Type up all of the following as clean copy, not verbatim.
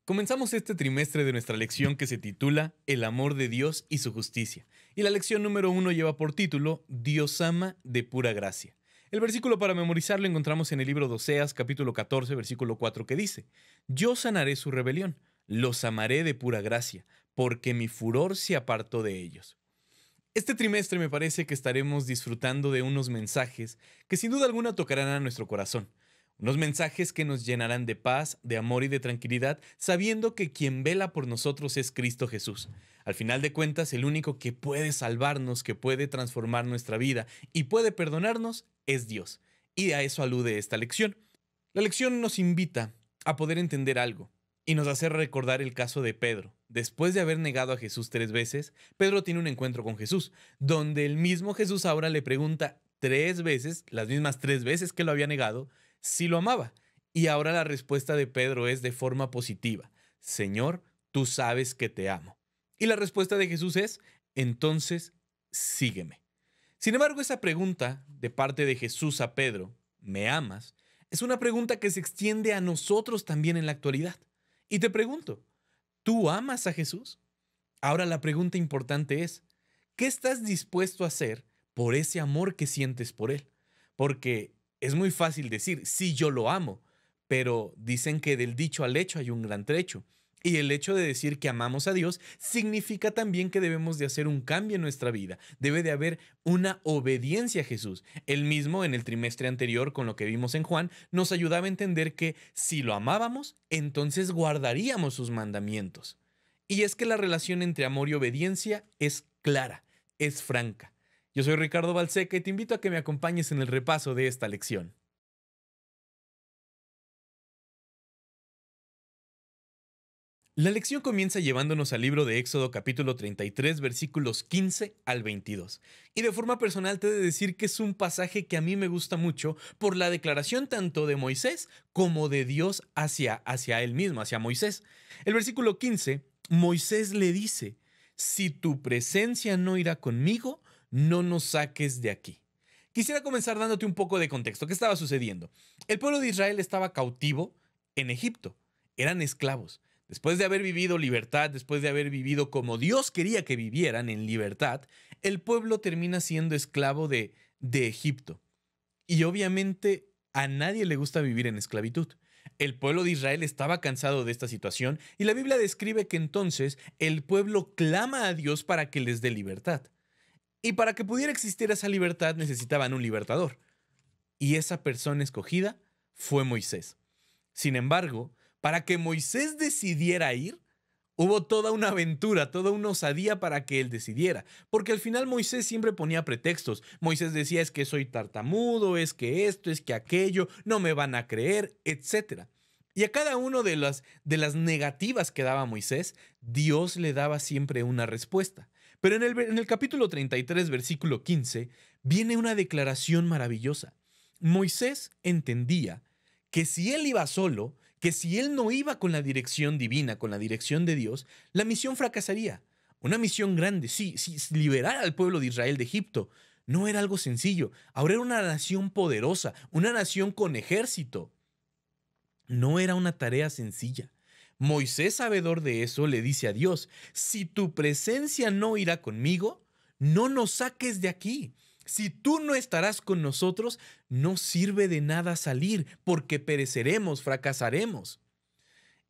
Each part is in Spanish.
Comenzamos este trimestre de nuestra lección que se titula El amor de Dios y su justicia. Y la lección número 1 lleva por título Dios ama de pura gracia. El versículo para memorizar lo encontramos en el libro de Oseas, capítulo 14, versículo 4, que dice: Yo sanaré su rebelión, los amaré de pura gracia, porque mi furor se apartó de ellos. Este trimestre me parece que estaremos disfrutando de unos mensajes que sin duda alguna tocarán a nuestro corazón. Unos mensajes que nos llenarán de paz, de amor y de tranquilidad, sabiendo que quien vela por nosotros es Cristo Jesús. Al final de cuentas, el único que puede salvarnos, que puede transformar nuestra vida y puede perdonarnos es Dios. Y a eso alude esta lección. La lección nos invita a poder entender algo y nos hace recordar el caso de Pedro. Después de haber negado a Jesús 3 veces, Pedro tiene un encuentro con Jesús, donde el mismo Jesús ahora le pregunta 3 veces, las mismas 3 veces que lo había negado, si lo amaba. Y ahora la respuesta de Pedro es de forma positiva: Señor, tú sabes que te amo. Y la respuesta de Jesús es: entonces, sígueme. Sin embargo, esa pregunta de parte de Jesús a Pedro, ¿me amas?, es una pregunta que se extiende a nosotros también en la actualidad. Y te pregunto, ¿tú amas a Jesús? Ahora la pregunta importante es: ¿qué estás dispuesto a hacer por ese amor que sientes por Él? Porque es muy fácil decir, sí, yo lo amo, pero dicen que del dicho al hecho hay un gran trecho. Y el hecho de decir que amamos a Dios significa también que debemos de hacer un cambio en nuestra vida. Debe de haber una obediencia a Jesús. Él mismo en el trimestre anterior, con lo que vimos en Juan, nos ayudaba a entender que si lo amábamos, entonces guardaríamos sus mandamientos. Y es que la relación entre amor y obediencia es clara, es franca. Yo soy Ricardo Balseca y te invito a que me acompañes en el repaso de esta lección. La lección comienza llevándonos al libro de Éxodo capítulo 33, versículos 15 al 22. Y de forma personal te he de decir que es un pasaje que a mí me gusta mucho por la declaración tanto de Moisés como de Dios hacia él mismo, hacia Moisés. El versículo 15, Moisés le dice: si tu presencia no irá conmigo, no nos saques de aquí. Quisiera comenzar dándote un poco de contexto. ¿Qué estaba sucediendo? El pueblo de Israel estaba cautivo en Egipto. Eran esclavos. Después de haber vivido libertad, después de haber vivido como Dios quería que vivieran en libertad, el pueblo termina siendo esclavo de Egipto. Y obviamente a nadie le gusta vivir en esclavitud. El pueblo de Israel estaba cansado de esta situación y la Biblia describe que entonces el pueblo clama a Dios para que les dé libertad. Y para que pudiera existir esa libertad necesitaban un libertador. Y esa persona escogida fue Moisés. Sin embargo, para que Moisés decidiera ir, hubo toda una aventura, toda una osadía para que él decidiera. Porque al final Moisés siempre ponía pretextos. Moisés decía: es que soy tartamudo, es que esto, es que aquello, no me van a creer, etc. Y a cada uno de las negativas que daba Moisés, Dios le daba siempre una respuesta. Pero en el capítulo 33, versículo 15, viene una declaración maravillosa. Moisés entendía que si él iba solo, que si él no iba con la dirección divina, con la dirección de Dios, la misión fracasaría. Una misión grande, sí, liberar al pueblo de Israel de Egipto no era algo sencillo. Ahora era una nación poderosa, una nación con ejército. No era una tarea sencilla. Moisés, sabedor de eso, le dice a Dios: si tu presencia no irá conmigo, no nos saques de aquí. Si tú no estarás con nosotros, no sirve de nada salir, porque pereceremos, fracasaremos.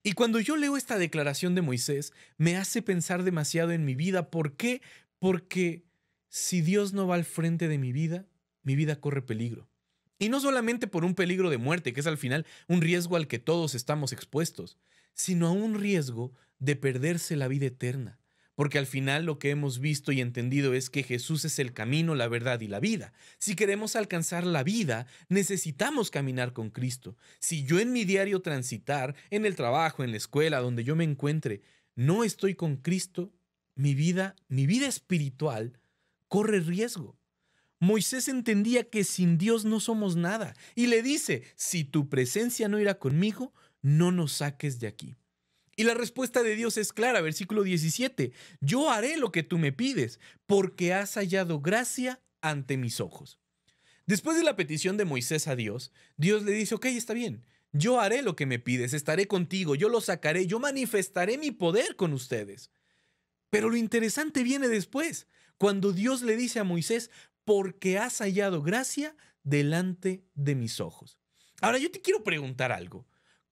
Y cuando yo leo esta declaración de Moisés, me hace pensar demasiado en mi vida. ¿Por qué? Porque si Dios no va al frente de mi vida corre peligro. Y no solamente por un peligro de muerte, que es al final un riesgo al que todos estamos expuestos, sino a un riesgo de perderse la vida eterna. Porque al final lo que hemos visto y entendido es que Jesús es el camino, la verdad y la vida. Si queremos alcanzar la vida, necesitamos caminar con Cristo. Si yo en mi diario transitar, en el trabajo, en la escuela, donde yo me encuentre, no estoy con Cristo, mi vida espiritual corre riesgo. Moisés entendía que sin Dios no somos nada y le dice: si tu presencia no irá conmigo, no nos saques de aquí. Y la respuesta de Dios es clara, versículo 17: yo haré lo que tú me pides, porque has hallado gracia ante mis ojos. Después de la petición de Moisés a Dios, Dios le dice: ok, está bien, yo haré lo que me pides, estaré contigo, yo lo sacaré, yo manifestaré mi poder con ustedes. Pero lo interesante viene después, cuando Dios le dice a Moisés, porque has hallado gracia delante de mis ojos. Ahora yo te quiero preguntar algo.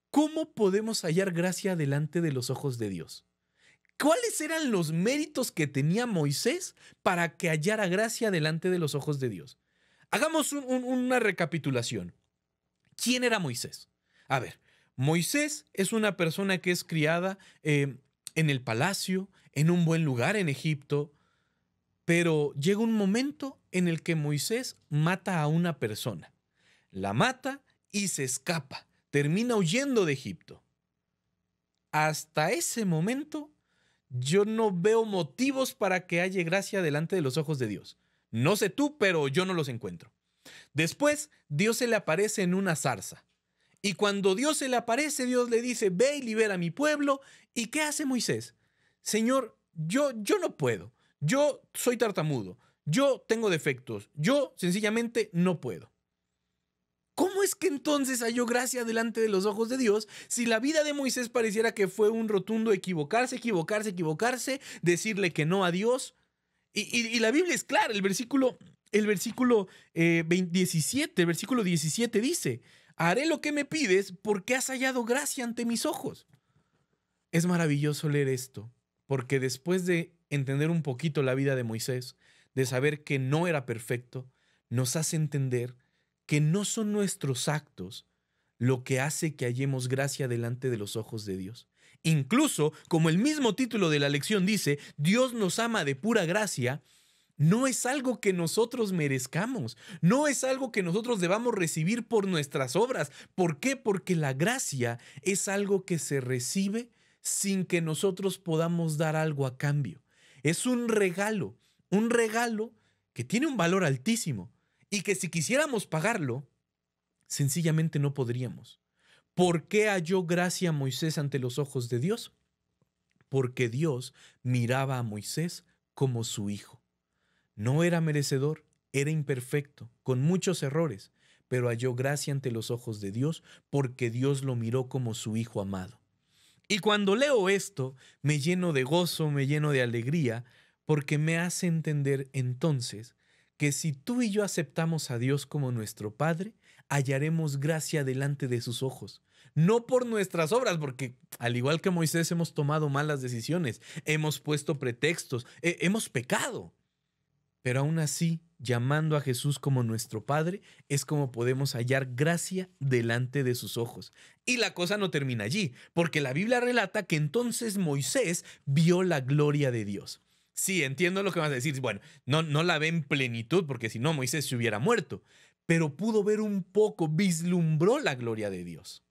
¿Cómo podemos hallar gracia delante de los ojos de Dios? ¿Cuáles eran los méritos que tenía Moisés para que hallara gracia delante de los ojos de Dios? Hagamos una recapitulación. ¿Quién era Moisés? A ver, Moisés es una persona que es criada en el palacio, en un buen lugar en Egipto, pero llega un momento en el que Moisés mata a una persona. La mata y se escapa. Termina huyendo de Egipto. Hasta ese momento, yo no veo motivos para que haya gracia delante de los ojos de Dios. No sé tú, pero yo no los encuentro. Después, Dios se le aparece en una zarza. Y cuando Dios se le aparece, Dios le dice, ve y libera a mi pueblo. ¿Y qué hace Moisés? Señor, yo no puedo. Yo soy tartamudo. Yo tengo defectos. Yo sencillamente no puedo. ¿Cómo es que entonces halló gracia delante de los ojos de Dios si la vida de Moisés pareciera que fue un rotundo equivocarse, decirle que no a Dios? Y la Biblia es clara, el versículo 17 dice, haré lo que me pides porque has hallado gracia ante mis ojos. Es maravilloso leer esto, porque después de entender un poquito la vida de Moisés, de saber que no era perfecto, nos hace entender que no son nuestros actos lo que hace que hallemos gracia delante de los ojos de Dios. Incluso, como el mismo título de la lección dice, Dios nos ama de pura gracia. No es algo que nosotros merezcamos, no es algo que nosotros debamos recibir por nuestras obras. ¿Por qué? Porque la gracia es algo que se recibe sin que nosotros podamos dar algo a cambio. Es un regalo que tiene un valor altísimo y que si quisiéramos pagarlo, sencillamente no podríamos. ¿Por qué halló gracia Moisés ante los ojos de Dios? Porque Dios miraba a Moisés como su hijo. No era merecedor, era imperfecto, con muchos errores, pero halló gracia ante los ojos de Dios porque Dios lo miró como su hijo amado. Y cuando leo esto, me lleno de gozo, me lleno de alegría, porque me hace entender entonces que si tú y yo aceptamos a Dios como nuestro Padre, hallaremos gracia delante de sus ojos. No por nuestras obras, porque al igual que Moisés hemos tomado malas decisiones, hemos puesto pretextos, hemos pecado. Pero aún así, llamando a Jesús como nuestro Padre, es como podemos hallar gracia delante de sus ojos. Y la cosa no termina allí, porque la Biblia relata que entonces Moisés vio la gloria de Dios. Sí, entiendo lo que vas a decir. Bueno, no la ve en plenitud, porque si no, Moisés se hubiera muerto. Pero pudo ver un poco, vislumbró la gloria de Dios.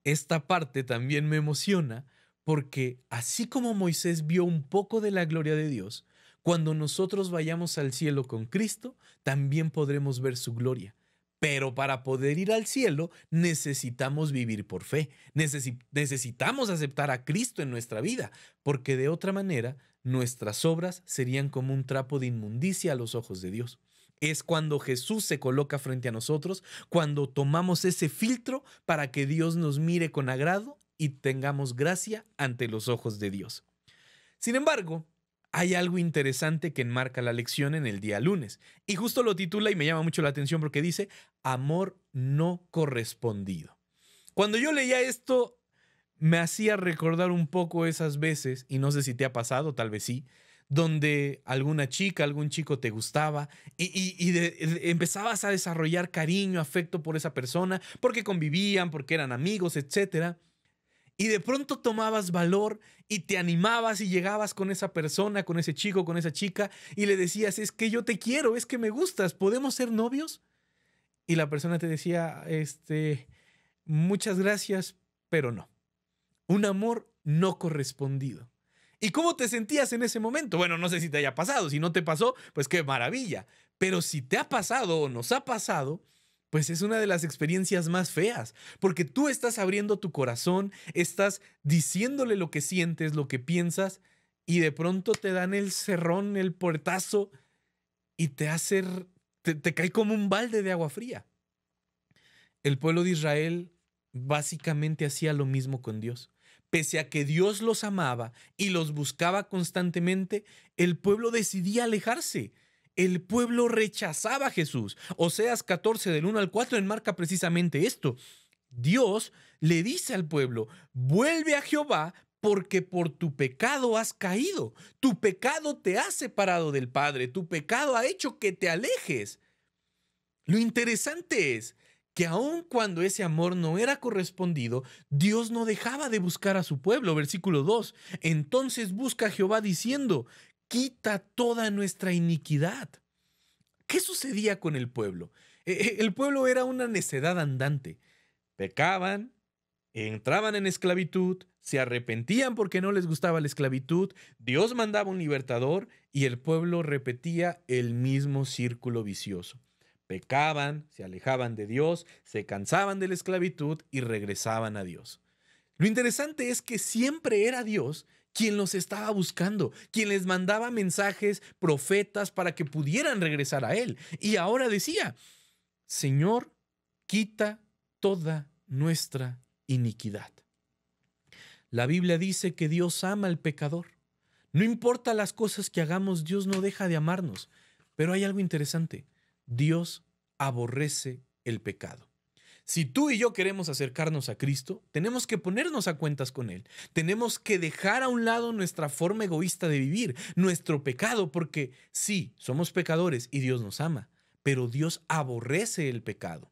Esta parte también me emociona, porque así como Moisés vio un poco de la gloria de Dios, cuando nosotros vayamos al cielo con Cristo, también podremos ver su gloria. Pero para poder ir al cielo necesitamos vivir por fe, necesitamos aceptar a Cristo en nuestra vida, porque de otra manera nuestras obras serían como un trapo de inmundicia a los ojos de Dios. Es cuando Jesús se coloca frente a nosotros, cuando tomamos ese filtro para que Dios nos mire con agrado y tengamos gracia ante los ojos de Dios. Sin embargo, hay algo interesante que enmarca la lección en el día lunes, y justo lo titula y me llama mucho la atención porque dice, amor no correspondido. Cuando yo leía esto, me hacía recordar un poco esas veces, y no sé si te ha pasado, tal vez sí, donde alguna chica, algún chico te gustaba empezabas a desarrollar cariño, afecto por esa persona, porque convivían, porque eran amigos, etcétera. Y de pronto tomabas valor y te animabas y llegabas con esa persona, con ese chico, con esa chica y le decías, es que yo te quiero, es que me gustas, ¿podemos ser novios? Y la persona te decía, muchas gracias, pero no. Un amor no correspondido. ¿Y cómo te sentías en ese momento? Bueno, no sé si te haya pasado. Si no te pasó, pues qué maravilla. Pero si te ha pasado o nos ha pasado, pues es una de las experiencias más feas, porque tú estás abriendo tu corazón, estás diciéndole lo que sientes, lo que piensas, y de pronto te dan el cerrón, el puertazo, y te cae como un balde de agua fría. El pueblo de Israel básicamente hacía lo mismo con Dios. Pese a que Dios los amaba y los buscaba constantemente, el pueblo decidía alejarse. El pueblo rechazaba a Jesús. Oseas 14 del 1 al 4 enmarca precisamente esto. Dios le dice al pueblo: vuelve a Jehová, porque por tu pecado has caído. Tu pecado te ha separado del Padre. Tu pecado ha hecho que te alejes. Lo interesante es que aun cuando ese amor no era correspondido, Dios no dejaba de buscar a su pueblo. Versículo 2. Entonces busca a Jehová diciendo: quita toda nuestra iniquidad. ¿Qué sucedía con el pueblo? El pueblo era una necedad andante. Pecaban, entraban en esclavitud, se arrepentían porque no les gustaba la esclavitud, Dios mandaba un libertador y el pueblo repetía el mismo círculo vicioso. Pecaban, se alejaban de Dios, se cansaban de la esclavitud y regresaban a Dios. Lo interesante es que siempre era Dios quien los estaba buscando, quien les mandaba mensajes, profetas para que pudieran regresar a Él. Y ahora decía: Señor, quita toda nuestra iniquidad. La Biblia dice que Dios ama al pecador. No importa las cosas que hagamos, Dios no deja de amarnos. Pero hay algo interesante: Dios aborrece el pecado. Si tú y yo queremos acercarnos a Cristo, tenemos que ponernos a cuentas con Él. Tenemos que dejar a un lado nuestra forma egoísta de vivir, nuestro pecado, porque sí, somos pecadores y Dios nos ama, pero Dios aborrece el pecado.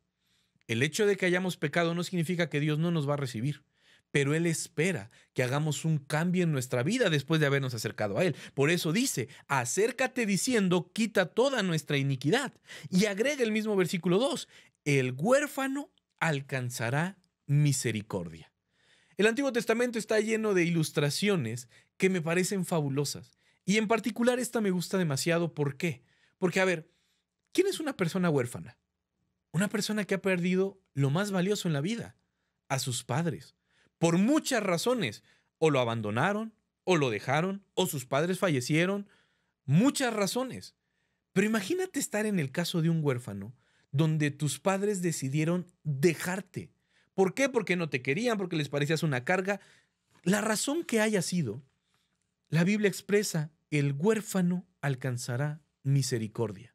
El hecho de que hayamos pecado no significa que Dios no nos va a recibir, pero Él espera que hagamos un cambio en nuestra vida después de habernos acercado a Él. Por eso dice: acércate diciendo, quita toda nuestra iniquidad. Y agrega el mismo versículo 2, el huérfano alcanzará misericordia. El Antiguo Testamento está lleno de ilustraciones que me parecen fabulosas. Y en particular esta me gusta demasiado. ¿Por qué? Porque, a ver, ¿quién es una persona huérfana? Una persona que ha perdido lo más valioso en la vida: a sus padres. Por muchas razones. O lo abandonaron, o lo dejaron, o sus padres fallecieron. Muchas razones. Pero imagínate estar en el caso de un huérfano donde tus padres decidieron dejarte. ¿Por qué? Porque no te querían, porque les parecías una carga. La razón que haya sido, la Biblia expresa: el huérfano alcanzará misericordia.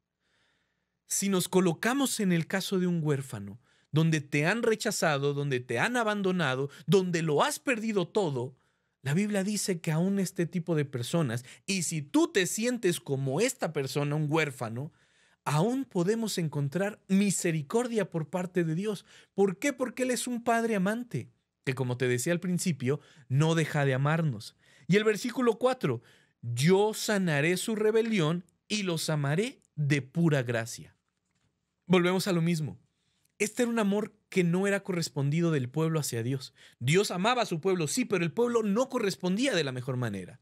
Si nos colocamos en el caso de un huérfano, donde te han rechazado, donde te han abandonado, donde lo has perdido todo, la Biblia dice que aún este tipo de personas, y si tú te sientes como esta persona, un huérfano, aún podemos encontrar misericordia por parte de Dios. ¿Por qué? Porque Él es un Padre amante, que, como te decía al principio, no deja de amarnos. Y el versículo 4, yo sanaré su rebelión y los amaré de pura gracia. Volvemos a lo mismo. Este era un amor que no era correspondido del pueblo hacia Dios. Dios amaba a su pueblo, sí, pero el pueblo no correspondía de la mejor manera.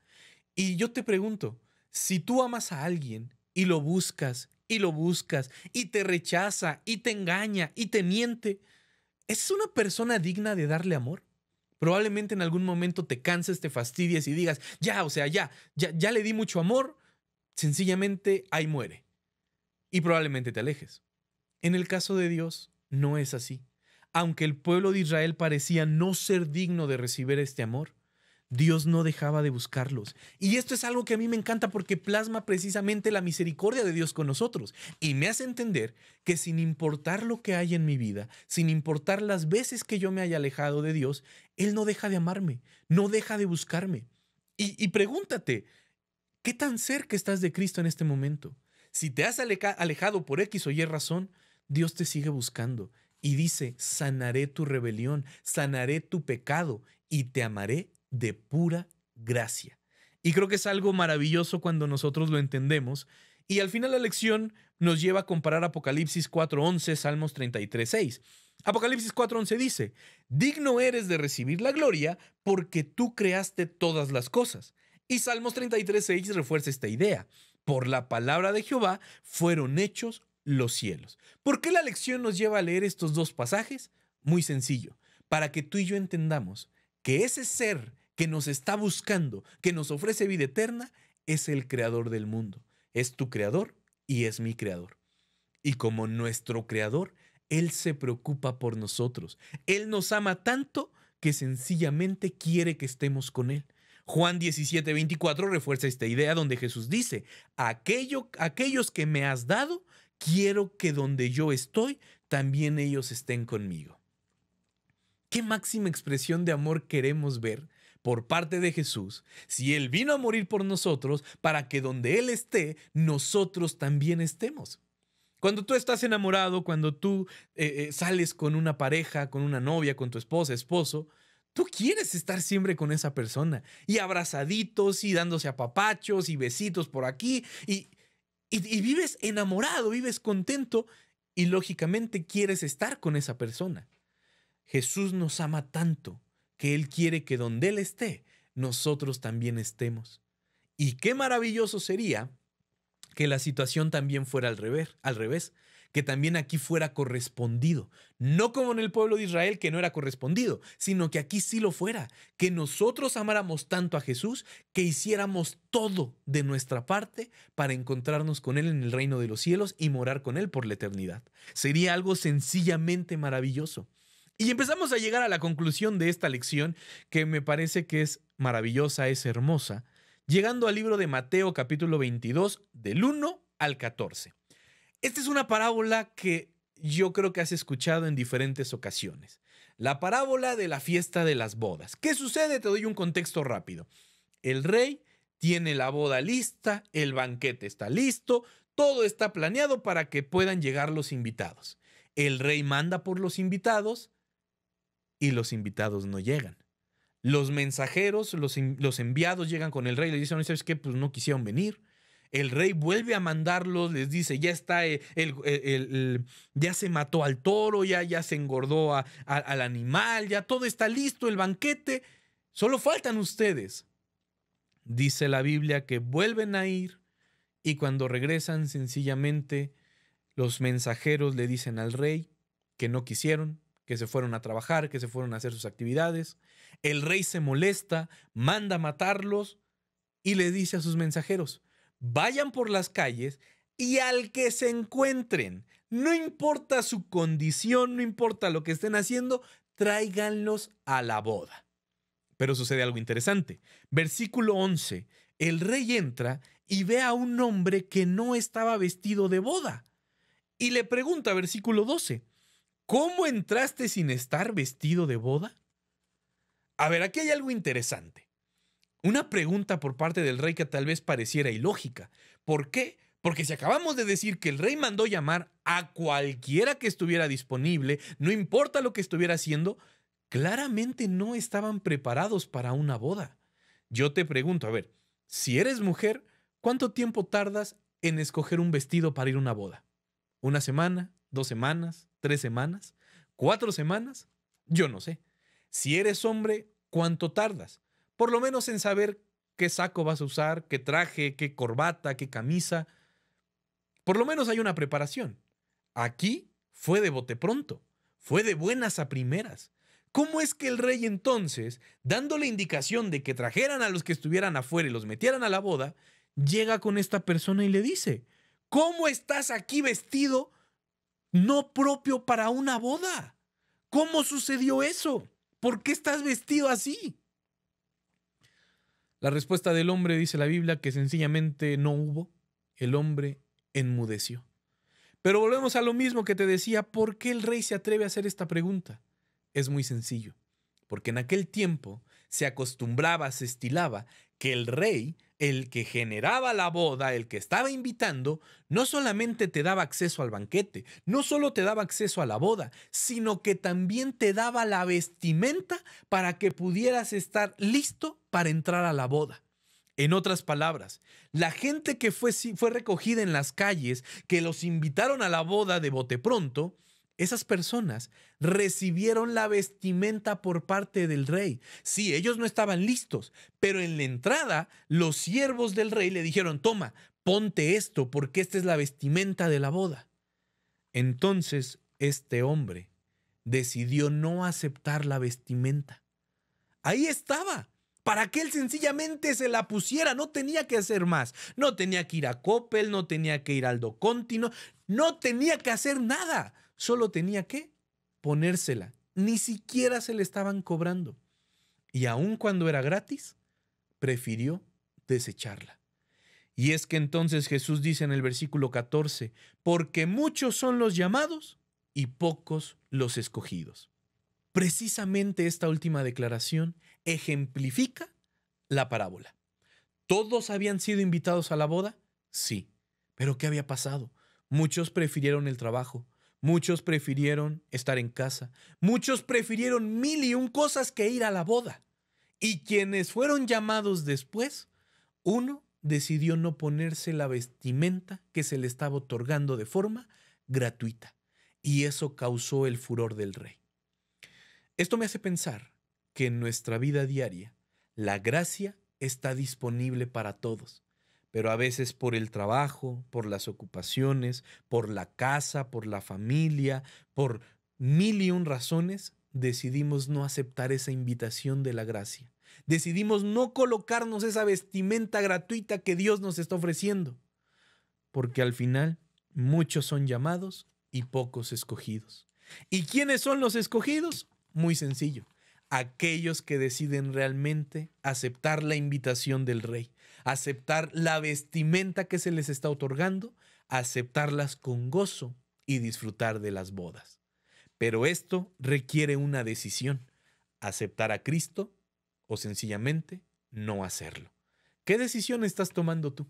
Y yo te pregunto, si tú amas a alguien y lo buscas y te rechaza y te engaña y te miente, ¿es una persona digna de darle amor? Probablemente en algún momento te canses, te fastidies y digas: ya, o sea, ya le di mucho amor, sencillamente ahí muere. Y probablemente te alejes. En el caso de Dios, no es así. Aunque el pueblo de Israel parecía no ser digno de recibir este amor, Dios no dejaba de buscarlos. Y esto es algo que a mí me encanta porque plasma precisamente la misericordia de Dios con nosotros. Y me hace entender que sin importar lo que haya en mi vida, sin importar las veces que yo me haya alejado de Dios, Él no deja de amarme, no deja de buscarme. Y pregúntate, ¿qué tan cerca estás de Cristo en este momento? Si te has alejado por X o Y razón, Dios te sigue buscando y dice: sanaré tu rebelión, sanaré tu pecado y te amaré de pura gracia. Y creo que es algo maravilloso cuando nosotros lo entendemos. Y al final la lección nos lleva a comparar Apocalipsis 4:11, Salmos 33:6. Apocalipsis 4:11 dice: digno eres de recibir la gloria porque tú creaste todas las cosas. Y Salmos 33:6 refuerza esta idea: por la palabra de Jehová fueron hechos los cielos. ¿Por qué la lección nos lleva a leer estos dos pasajes? Muy sencillo, para que tú y yo entendamos que ese ser que nos está buscando, que nos ofrece vida eterna, es el creador del mundo. Es tu creador y es mi creador. Y como nuestro creador, Él se preocupa por nosotros. Él nos ama tanto que sencillamente quiere que estemos con Él. Juan 17:24 refuerza esta idea donde Jesús dice: aquellos que me has dado, quiero que donde yo estoy, también ellos estén conmigo. ¿Qué máxima expresión de amor queremos ver por parte de Jesús si Él vino a morir por nosotros para que donde Él esté, nosotros también estemos? Cuando tú estás enamorado, cuando tú sales con una pareja, con una novia, con tu esposa, esposo, tú quieres estar siempre con esa persona y abrazaditos y dándose apapachos y besitos por aquí y vives enamorado, vives contento y lógicamente quieres estar con esa persona. Jesús nos ama tanto que Él quiere que donde Él esté, nosotros también estemos. Y qué maravilloso sería que la situación también fuera al revés, que también aquí fuera correspondido. No como en el pueblo de Israel, que no era correspondido, sino que aquí sí lo fuera, que nosotros amáramos tanto a Jesús que hiciéramos todo de nuestra parte para encontrarnos con Él en el reino de los cielos y morar con Él por la eternidad. Sería algo sencillamente maravilloso. Y empezamos a llegar a la conclusión de esta lección, que me parece que es maravillosa, es hermosa, llegando al libro de Mateo capítulo 22, del 1 al 14. Esta es una parábola que yo creo que has escuchado en diferentes ocasiones. La parábola de la fiesta de las bodas. ¿Qué sucede? Te doy un contexto rápido. El rey tiene la boda lista, el banquete está listo, todo está planeado para que puedan llegar los invitados. El rey manda por los invitados y los invitados no llegan. Los mensajeros, los enviados llegan con el rey y le dicen: ¿sabes qué? Pues no quisieron venir. El rey vuelve a mandarlos, les dice: ya está, ya se mató al toro, ya se engordó al animal, ya todo está listo, el banquete, solo faltan ustedes. Dice la Biblia que vuelven a ir y cuando regresan sencillamente los mensajeros le dicen al rey que no quisieron, que se fueron a trabajar, que se fueron a hacer sus actividades. El rey se molesta, manda a matarlos y le dice a sus mensajeros: vayan por las calles y al que se encuentren, no importa su condición, no importa lo que estén haciendo, tráiganlos a la boda. Pero sucede algo interesante. Versículo 11. El rey entra y ve a un hombre que no estaba vestido de boda. Y le pregunta, versículo 12, ¿cómo entraste sin estar vestido de boda? A ver, aquí hay algo interesante. Una pregunta por parte del rey que tal vez pareciera ilógica. ¿Por qué? Porque si acabamos de decir que el rey mandó llamar a cualquiera que estuviera disponible, no importa lo que estuviera haciendo, claramente no estaban preparados para una boda. Yo te pregunto, a ver, si eres mujer, ¿cuánto tiempo tardas en escoger un vestido para ir a una boda? ¿Una semana? ¿2 semanas? ¿3 semanas? ¿4 semanas? Yo no sé. Si eres hombre, ¿cuánto tardas? Por lo menos en saber qué saco vas a usar, qué traje, qué corbata, qué camisa. Por lo menos hay una preparación. Aquí fue de bote pronto, fue de buenas a primeras. ¿Cómo es que el rey entonces, dándole indicación de que trajeran a los que estuvieran afuera y los metieran a la boda, llega con esta persona y le dice: ¿cómo estás aquí vestido no propio para una boda? ¿Cómo sucedió eso? ¿Por qué estás vestido así? La respuesta del hombre, dice la Biblia, que sencillamente no hubo. El hombre enmudeció. Pero volvemos a lo mismo que te decía. ¿Por qué el rey se atreve a hacer esta pregunta? Es muy sencillo. Porque en aquel tiempo se acostumbraba, se estilaba que el rey, el que generaba la boda, el que estaba invitando, no solamente te daba acceso al banquete, no solo te daba acceso a la boda, sino que también te daba la vestimenta para que pudieras estar listo para entrar a la boda. En otras palabras, la gente que fue recogida en las calles, que los invitaron a la boda de bote pronto, esas personas recibieron la vestimenta por parte del rey. Sí, ellos no estaban listos, pero en la entrada los siervos del rey le dijeron: toma, ponte esto porque esta es la vestimenta de la boda. Entonces este hombre decidió no aceptar la vestimenta. Ahí estaba, para que él sencillamente se la pusiera, no tenía que hacer más. No tenía que ir a Coppel, no tenía que ir al Do Conti, no tenía que hacer nada. solo tenía que ponérsela. Ni siquiera se le estaban cobrando. Y aun cuando era gratis, prefirió desecharla. Y es que entonces Jesús dice en el versículo 14, porque muchos son los llamados y pocos los escogidos. Precisamente esta última declaración ejemplifica la parábola. ¿Todos habían sido invitados a la boda? Sí. ¿Pero qué había pasado? Muchos prefirieron el trabajo, muchos prefirieron estar en casa, muchos prefirieron mil y un cosas que ir a la boda. Y quienes fueron llamados después, uno decidió no ponerse la vestimenta que se le estaba otorgando de forma gratuita. Y eso causó el furor del rey. Esto me hace pensar que en nuestra vida diaria la gracia está disponible para todos, pero a veces por el trabajo, por las ocupaciones, por la casa, por la familia, por mil y un razones, decidimos no aceptar esa invitación de la gracia. Decidimos no colocarnos esa vestimenta gratuita que Dios nos está ofreciendo, porque al final muchos son llamados y pocos escogidos. ¿Y quiénes son los escogidos? Muy sencillo. Aquellos que deciden realmente aceptar la invitación del rey, aceptar la vestimenta que se les está otorgando, aceptarlas con gozo y disfrutar de las bodas. Pero esto requiere una decisión: aceptar a Cristo o sencillamente no hacerlo. ¿Qué decisión estás tomando tú?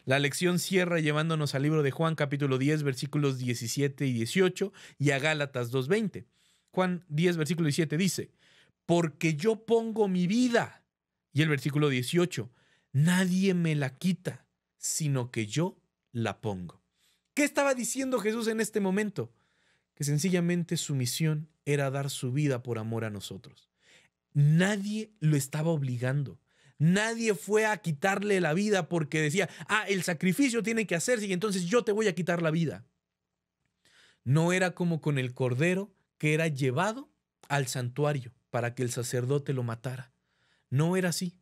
La lección cierra llevándonos al libro de Juan capítulo 10 versículos 17 y 18 y a Gálatas 2:20. Juan 10 versículo 17 dice, porque yo pongo mi vida. Y el versículo 18, nadie me la quita, sino que yo la pongo. ¿Qué estaba diciendo Jesús en este momento? Que sencillamente su misión era dar su vida por amor a nosotros. Nadie lo estaba obligando. Nadie fue a quitarle la vida porque decía, el sacrificio tiene que hacerse y entonces yo te voy a quitar la vida. No era como con el cordero que era llevado al santuario para que el sacerdote lo matara. No era así.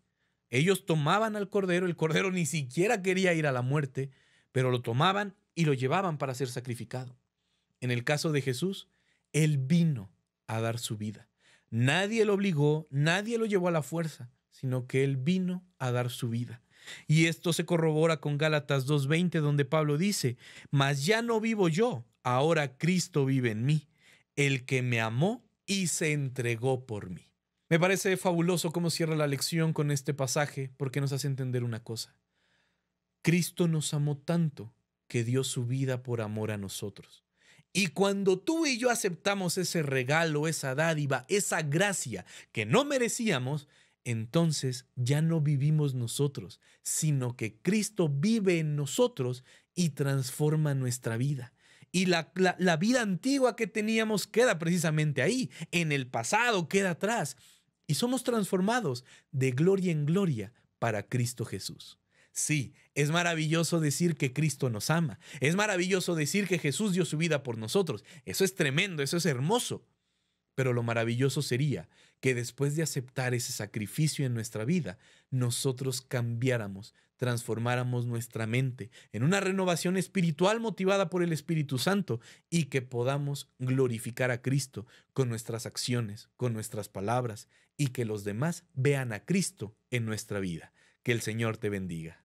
Ellos tomaban al cordero, el cordero ni siquiera quería ir a la muerte, pero lo tomaban y lo llevaban para ser sacrificado. En el caso de Jesús, Él vino a dar su vida. Nadie lo obligó, nadie lo llevó a la fuerza, sino que Él vino a dar su vida. Y esto se corrobora con Gálatas 2:20, donde Pablo dice, mas ya no vivo yo, ahora Cristo vive en mí, el que me amó y se entregó por mí. Me parece fabuloso cómo cierra la lección con este pasaje, porque nos hace entender una cosa. Cristo nos amó tanto que dio su vida por amor a nosotros. Y cuando tú y yo aceptamos ese regalo, esa dádiva, esa gracia que no merecíamos, entonces ya no vivimos nosotros, sino que Cristo vive en nosotros y transforma nuestra vida. Y la vida antigua que teníamos queda precisamente ahí, en el pasado, queda atrás. Y somos transformados de gloria en gloria para Cristo Jesús. Sí, es maravilloso decir que Cristo nos ama. Es maravilloso decir que Jesús dio su vida por nosotros. Eso es tremendo, eso es hermoso. Pero lo maravilloso sería que después de aceptar ese sacrificio en nuestra vida, nosotros cambiáramos, transformáramos nuestra mente en una renovación espiritual motivada por el Espíritu Santo y que podamos glorificar a Cristo con nuestras acciones, con nuestras palabras y que los demás vean a Cristo en nuestra vida. Que el Señor te bendiga.